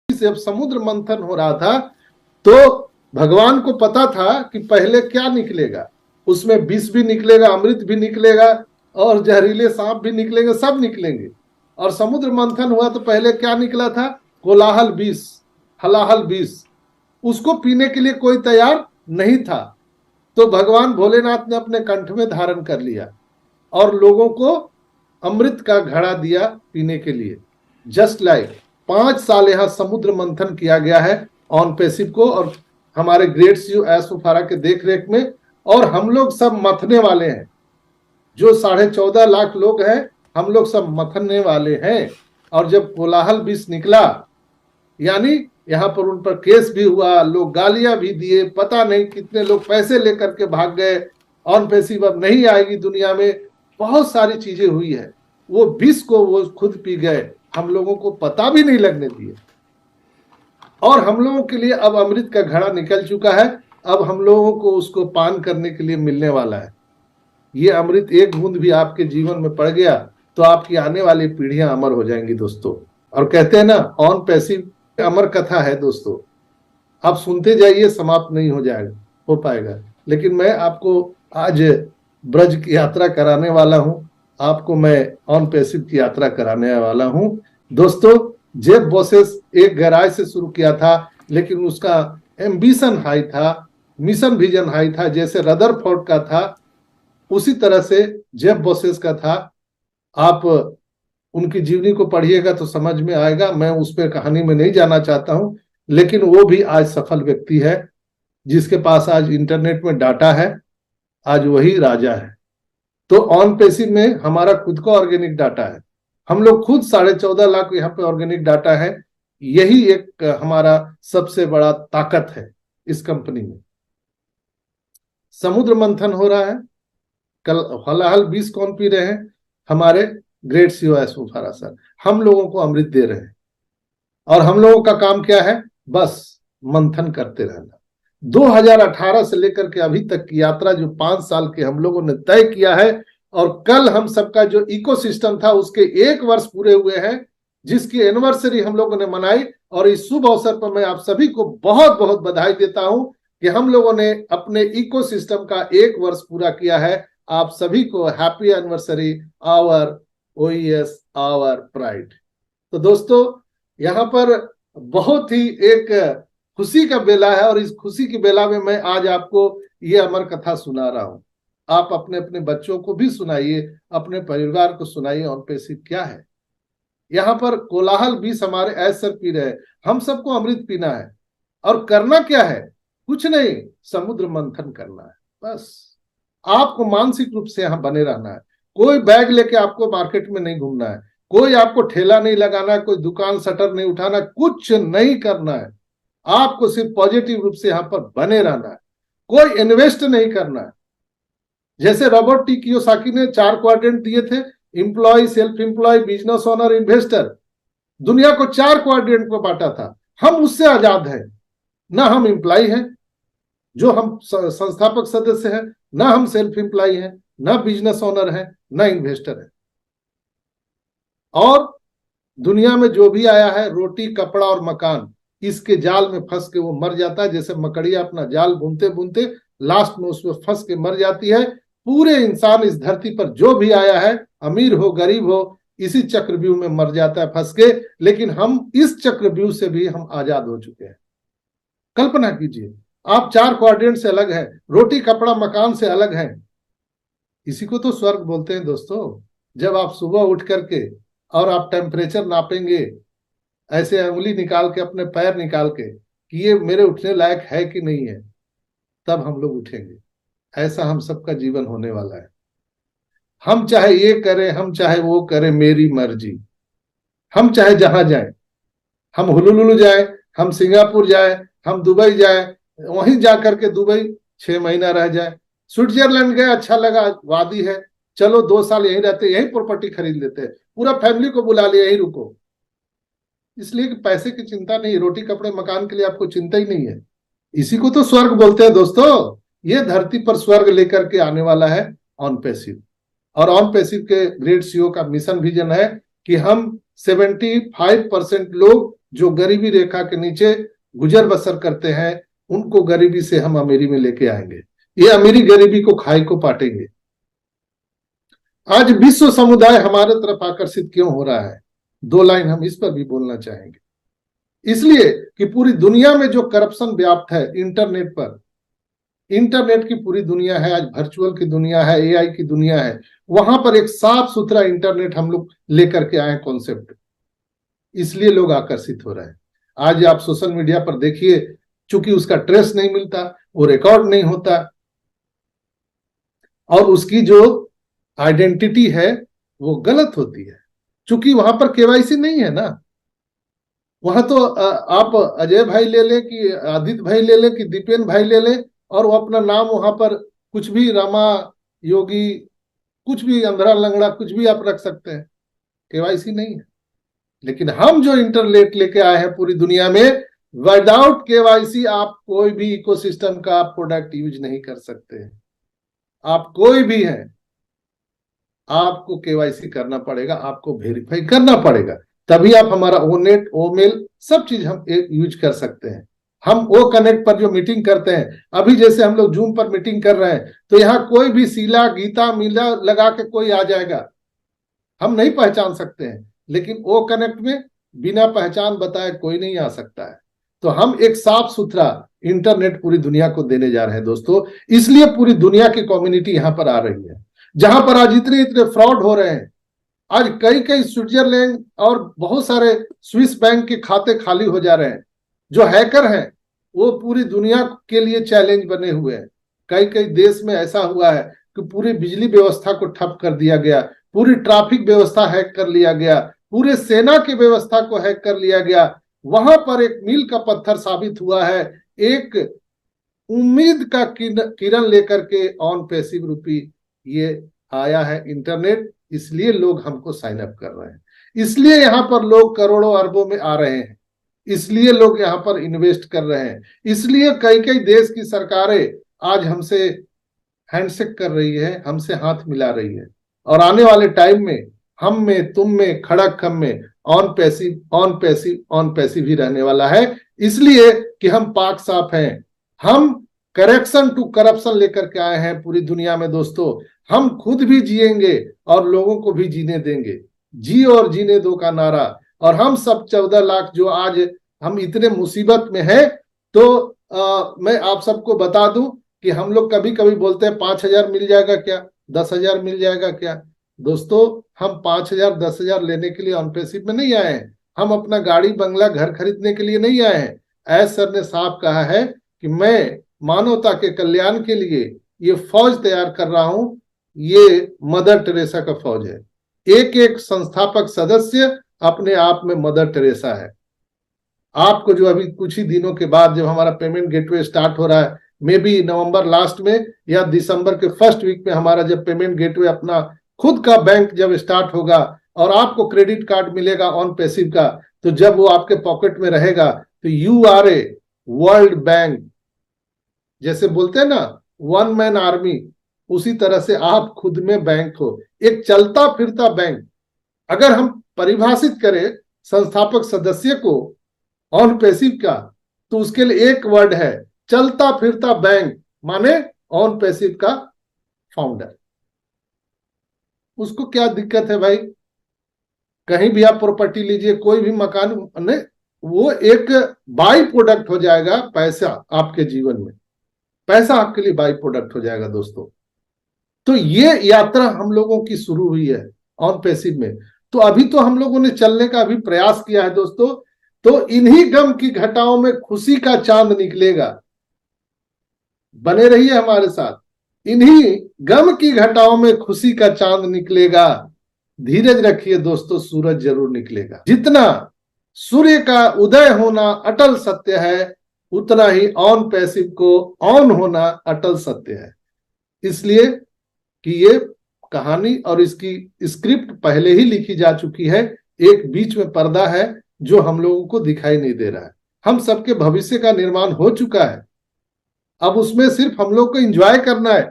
जब समुद्र मंथन हो रहा था तो भगवान को पता था कि पहले क्या निकलेगा, उसमें विष भी निकलेगा, अमृत भी निकलेगा और जहरीले सांप भी निकलेंगे, सब निकलेंगे। और समुद्र मंथन हुआ तो पहले क्या निकला था? कोलाहल विष, हलाहल विष। उसको पीने के लिए कोई तैयार नहीं था, तो भगवान भोलेनाथ ने अपने कंठ में धारण कर लिया और लोगों को अमृत का घड़ा दिया पीने के लिए। जस्ट लाइक 5 साल यहाँ समुद्र मंथन किया गया है ऑन पैसिव को, और हमारे ग्रेट सीओ एस उफारा के देख रेख में, और हम लोग सब मथने वाले हैं। जो 14.5 लाख लोग हैं, हम लोग सब मथने वाले हैं। और जब कोलाहल विष निकला, यानी यहाँ पर उन पर केस भी हुआ, लोग गालियां भी दिए, पता नहीं कितने लोग पैसे लेकर के भाग गए, ऑन पैसिव अब नहीं आएगी दुनिया में, बहुत सारी चीजें हुई है। वो विष को वो खुद पी गए, हम लोगों को पता भी नहीं लगने दिए। और हम लोगों के लिए अब अमृत का घड़ा निकल चुका है, अब हम लोगों को उसको पान करने के लिए मिलने वाला है। ये अमृत एक बूंद भी आपके जीवन में पड़ गया तो आपकी आने वाली पीढ़ियां अमर हो जाएंगी दोस्तों। और कहते हैं ना, ऑन पैसिव अमर कथा है दोस्तों, आप सुनते जाइए, समाप्त नहीं हो पाएगा। लेकिन मैं आपको आज ब्रज की यात्रा कराने वाला हूं, आपको मैं ऑन पैसिव की यात्रा कराने वाला हूं दोस्तों। जेफ बेजोस एक गैराज से शुरू किया था, लेकिन उसका एम्बिशन हाई था, मिशन विजन हाई था। जैसे रदरफोर्ड का था, उसी तरह से जेफ बेजोस का था। आप उनकी जीवनी को पढ़िएगा तो समझ में आएगा, मैं उस पर कहानी में नहीं जाना चाहता हूं। लेकिन वो भी आज सफल व्यक्ति है, जिसके पास आज इंटरनेट में डाटा है, आज वही राजा है। तो ऑन पैसिव में हमारा खुद का ऑर्गेनिक डाटा है, हम लोग खुद 14.5 लाख यहाँ पे ऑर्गेनिक डाटा है। यही एक हमारा सबसे बड़ा ताकत है इस कंपनी में। समुद्र मंथन हो रहा है, कल हलाहल विष कौन पी रहे हैं? हमारे ग्रेट सीओ एस उफारा सर हम लोगों को अमृत दे रहे हैं, और हम लोगों का काम क्या है? बस मंथन करते रहना। 2018 से लेकर के अभी तक की यात्रा जो 5 साल के हम लोगों ने तय किया है, और कल हम सबका जो इकोसिस्टम था उसके 1 वर्ष पूरे हुए हैं, जिसकी एनिवर्सरी हम लोगों ने मनाई। और इस शुभ अवसर पर मैं आप सभी को बहुत बहुत बधाई देता हूं कि हम लोगों ने अपने इकोसिस्टम का 1 वर्ष पूरा किया है। आप सभी को happy anniversary, our OES, our pride. तो दोस्तों, यहाँ पर बहुत ही एक खुशी का बेला है, और इस खुशी की बेला में मैं आज आपको ये अमर कथा सुना रहा हूं। आप अपने अपने बच्चों को भी सुनाइए, अपने परिवार को सुनाइए ऑन पैसिव क्या है। यहाँ पर कोलाहल विष हमारे ऐस सर पी रहे हैं, हम सबको अमृत पीना है। और करना क्या है? कुछ नहीं, समुद्र मंथन करना है बस। आपको मानसिक रूप से यहाँ बने रहना है। कोई बैग लेके आपको मार्केट में नहीं घूमना है, कोई आपको ठेला नहीं लगाना है, कोई दुकान शटर नहीं उठाना, कुछ नहीं करना है। आपको सिर्फ पॉजिटिव रूप से यहाँ पर बने रहना है, कोई इन्वेस्ट नहीं करना है। जैसे रॉबर्ट टी कियोसाकी ने 4 क्वाड्रेंट दिए थे, employee, self employee, business owner, investor, दुनिया को 4 क्वाड्रेंट में बांटा था। हम उससे आजाद हैं, ना हम इंप्लॉय हैं जो हम संस्थापक सदस्य हैं, ना हम सेल्फ इंप्लॉय हैं, ना बिजनेस ओनर हैं, ना इन्वेस्टर है। और दुनिया में जो भी आया है, रोटी, कपड़ा और मकान, इसके जाल में फंस के वो मर जाता है। जैसे मकड़िया अपना जाल बुनते बुनते लास्ट में उसमें फंस के मर जाती है। पूरे इंसान इस धरती पर जो भी आया है, अमीर हो गरीब हो, इसी चक्रव्यूह में मर जाता है फंस के। लेकिन हम इस चक्रव्यूह से भी हम आजाद हो चुके हैं। कल्पना कीजिए, आप 4 क्वाड्रेंट से अलग हैं, रोटी, कपड़ा, मकान से अलग हैं। इसी को तो स्वर्ग बोलते हैं दोस्तों। जब आप सुबह उठ करके और आप टेम्परेचर नापेंगे, ऐसे उंगली निकाल के, अपने पैर निकाल के, कि ये मेरे उठने लायक है कि नहीं है, तब हम लोग उठेंगे। ऐसा हम सबका जीवन होने वाला है। हम चाहे ये करें, हम चाहे वो करें, मेरी मर्जी। हम चाहे जहां जाएं, हम हुलुलुलु जाए, हम सिंगापुर जाए, हम दुबई जाए, वहीं जाकर के दुबई 6 महीना रह जाए। स्विट्जरलैंड गए, अच्छा लगा, वादी है, चलो 2 साल यहीं रहते, यहीं प्रॉपर्टी खरीद लेते हैं, पूरा फैमिली को बुला लिया, यहीं रुको। इसलिए कि पैसे की चिंता नहीं, रोटी, कपड़े, मकान के लिए आपको चिंता ही नहीं है। इसी को तो स्वर्ग बोलते हैं दोस्तों। ये धरती पर स्वर्ग लेकर के आने वाला है ऑन पैसिव। और ऑन पैसिव के ग्रेट सीओ का मिशन विजन है कि हम 75% लोग जो गरीबी रेखा के नीचे गुजर बसर करते हैं, उनको गरीबी से हम अमीरी में लेके आएंगे। ये अमीरी गरीबी को खाई को पाटेंगे। आज विश्व समुदाय हमारे तरफ आकर्षित क्यों हो रहा है? 2 लाइन हम इस पर भी बोलना चाहेंगे। इसलिए कि पूरी दुनिया में जो करप्शन व्याप्त है इंटरनेट पर, इंटरनेट की पूरी दुनिया है, आज वर्चुअल की दुनिया है, एआई की दुनिया है, वहां पर एक साफ सुथरा इंटरनेट हम लोग लेकर के आए कॉन्सेप्ट, इसलिए लोग आकर्षित हो रहे हैं। आज आप सोशल मीडिया पर देखिए, चूंकि उसका ट्रेस नहीं मिलता, वो रिकॉर्ड नहीं होता, और उसकी जो आइडेंटिटी है वो गलत होती है, चूंकि वहां पर केवाईसी नहीं है ना। वहां तो आप अजय भाई ले लें कि आदित्य भाई ले लें कि दीपेन भाई ले लें, और वो अपना नाम वहां पर कुछ भी, रामा, योगी, कुछ भी, अंधरा लंगड़ा, कुछ भी आप रख सकते हैं, केवाईसी नहीं है। लेकिन हम जो इंटरनेट लेके आए हैं पूरी दुनिया में, विदाउट केवाईसी आप कोई भी इकोसिस्टम का आप प्रोडक्ट यूज नहीं कर सकते हैं। आप कोई भी हैं, आपको केवाईसी करना पड़ेगा, आपको वेरीफाई करना पड़ेगा, तभी आप हमारा ओनेट, ओमेल सब चीज हम यूज कर सकते हैं। हम वो कनेक्ट पर जो मीटिंग करते हैं, अभी जैसे हम लोग जूम पर मीटिंग कर रहे हैं, तो यहाँ कोई भी शीला, गीता, मीला लगा के कोई आ जाएगा, हम नहीं पहचान सकते हैं। लेकिन वो कनेक्ट में बिना पहचान बताए कोई नहीं आ सकता है। तो हम एक साफ सुथरा इंटरनेट पूरी दुनिया को देने जा रहे हैं दोस्तों, इसलिए पूरी दुनिया की कम्युनिटी यहाँ पर आ रही है। जहां पर आज इतने इतने फ्रॉड हो रहे हैं, आज कई कई स्विट्जरलैंड और बहुत सारे स्विस बैंक के खाते खाली हो जा रहे हैं। जो हैकर हैं वो पूरी दुनिया के लिए चैलेंज बने हुए हैं। कई कई देश में ऐसा हुआ है कि पूरी बिजली व्यवस्था को ठप कर दिया गया, पूरी ट्रैफिक व्यवस्था हैक कर लिया गया, पूरे सेना की व्यवस्था को हैक कर लिया गया। वहां पर एक मील का पत्थर साबित हुआ है, एक उम्मीद का किरण लेकर के ऑन पैसिव रूपी ये आया है इंटरनेट। इसलिए लोग हमको साइन अप कर रहे हैं, इसलिए यहाँ पर लोग करोड़ों अरबों में आ रहे हैं, इसलिए लोग यहाँ पर इन्वेस्ट कर रहे हैं, इसलिए कई कई देश की सरकारें आज हमसे हैंडशेक कर रही है, हमसे हाथ मिला रही है। और आने वाले टाइम में हम में, तुम में, खड़क हम में on passive, on passive, on passive ही रहने वाला है। इसलिए कि हम पाक साफ हैं, हम करेक्शन टू करप्शन लेकर के आए हैं पूरी दुनिया में दोस्तों। हम खुद भी जिएंगे और लोगों को भी जीने देंगे, जी और जीने दो का नारा। और हम सब 14 लाख जो आज हम इतने मुसीबत में हैं, तो मैं आप सबको बता दूं कि हम लोग कभी कभी बोलते हैं 5,000 मिल जाएगा क्या, 10,000 मिल जाएगा क्या। दोस्तों, हम 5,000 10,000 लेने के लिए ऑन पैसिव में नहीं आए हैं, हम अपना गाड़ी बंगला घर खरीदने के लिए नहीं आए हैं। एस सर ने साफ कहा है कि मैं मानवता के कल्याण के लिए ये फौज तैयार कर रहा हूं। ये मदर टेरेसा का फौज है, एक एक संस्थापक सदस्य अपने आप में मदर टेरेसा है। आपको जो अभी कुछ ही दिनों के बाद जब हमारा पेमेंट गेटवे स्टार्ट हो रहा है, मे बी नवंबर लास्ट में या दिसंबर के फर्स्ट वीक में, हमारा जब पेमेंट गेटवे अपना खुद का बैंक जब स्टार्ट होगा और आपको क्रेडिट कार्ड मिलेगा ऑन पैसिव का, तो जब वो आपके पॉकेट में रहेगा तो you are a world bank. जैसे बोलते हैं ना, वन मैन आर्मी, उसी तरह से आप खुद में बैंक हो, एक चलता फिरता बैंक। अगर हम परिभाषित करें संस्थापक सदस्य को ऑन पैसिव का, तो उसके लिए एक वर्ड है, चलता फिरता बैंक, माने ऑन पैसिव का फाउंडर। उसको क्या दिक्कत है भाई? कहीं भी आप प्रॉपर्टी लीजिए, कोई भी मकान, ने वो एक बाई प्रोडक्ट हो जाएगा। पैसा आपके जीवन में, पैसा आपके लिए बाई प्रोडक्ट हो जाएगा दोस्तों। तो ये यात्रा हम लोगों की शुरू हुई है ऑन पैसिव में। तो अभी तो हम लोगों ने चलने का अभी प्रयास किया है दोस्तों। तो इन्हीं गम की घटाओं में खुशी का चांद निकलेगा। बने रहिए हमारे साथ, इन्हीं गम की घटाओं में खुशी का चांद निकलेगा। धीरज रखिए दोस्तों, सूरज जरूर निकलेगा। जितना सूर्य का उदय होना अटल सत्य है, उतना ही ऑन पैसिव को ऑन होना अटल सत्य है। इसलिए कि ये कहानी और इसकी स्क्रिप्ट पहले ही लिखी जा चुकी है, एक बीच में पर्दा है जो हम लोगों को दिखाई नहीं दे रहा है। हम सबके भविष्य का निर्माण हो चुका है, अब उसमें सिर्फ हम लोग को एंजॉय करना है।